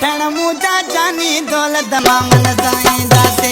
वठण मुझा जानी दौलत मामन साईं दासे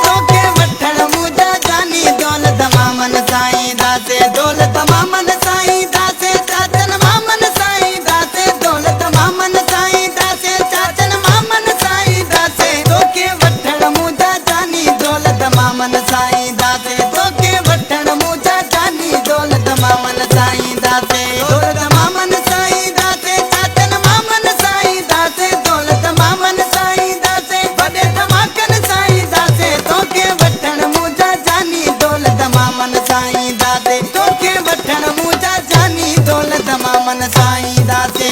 तोखे वठण मुझा जानी दौलत मामन साईं दासे दौलत मामन साईं दासे चाचन मामन साईं दासे दौलत मामन साईं दासे चाचन मामन साईं दासे तोखे वठण मुझा जानी दौलत मामन साईं दासे तोखे वठण मुझा जानी दौलत मामन साईं दासे दौलत मामन साईं दासे चाचन मामन साईं दासे दौलत मामन साईं दासे वॾे धमाकन साईं दासे तोखे वठण मुझा जानी दौलत मामन साईं दासे तोखे वठण मुझा जानी दौलत मामन साईं दासे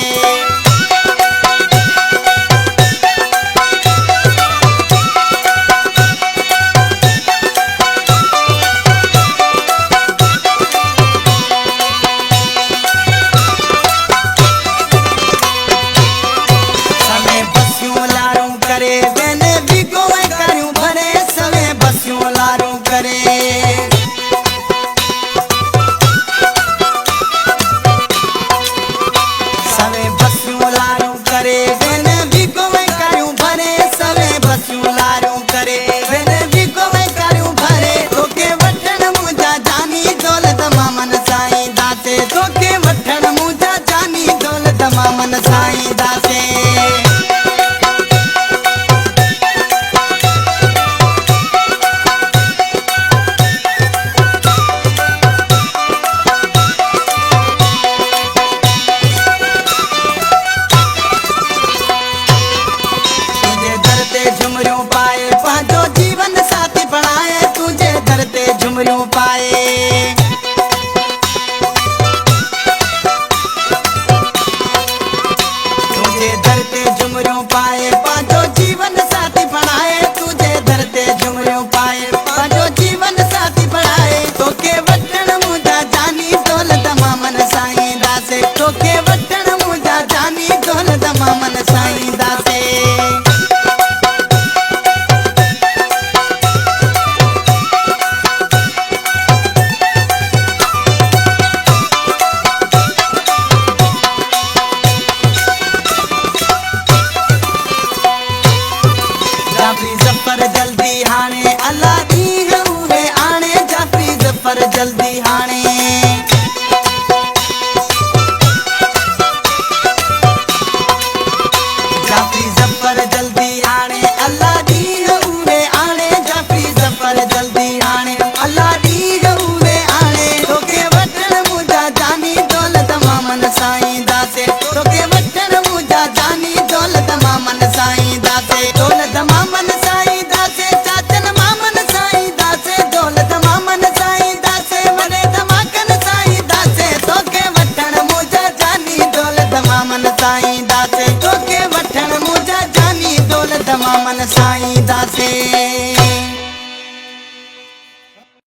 तोखे वठण मुझा जानी दौलत मामन साईं दासे तुझे दर ते झुमरियूं पाए पंहिंजो जीवन साथी बणाए तुझे दर ते झुमरियूं पाए पाए पांचो जीवन साथी बनाए तुझे दर ते झुमरियूं पाए पांचो जीवन साथी बनाए तोखे वठण मुझा जानी दौलत मामन साईं दासे तोखे वठण मुझा जानी दौलत मामन साईं दासे जल्दी हाणे अल्लाह दी हुए आणे जाफी जफर जल्दी हाणे जाफी जफर जल्दी हाणे अल्लाह दी हुए आणे जाफी जफर जल्दी हाणे अल्लाह दी हुए आणे तोखे वठण मुझा जानी दौलत मामन साईं दासे तोखे वठण मुझा जानी दौलत मामन साईं दासे दौलत मामन साईं दासे चाचन मामन साईं दासे दौलत मामन साईं दासे वॾे धमाकन साईं दासे तोखे वठण मुझा जानी दौलत मामन साईं दासे तोखे वठण मुझा जानी दौलत मामन साईं दासे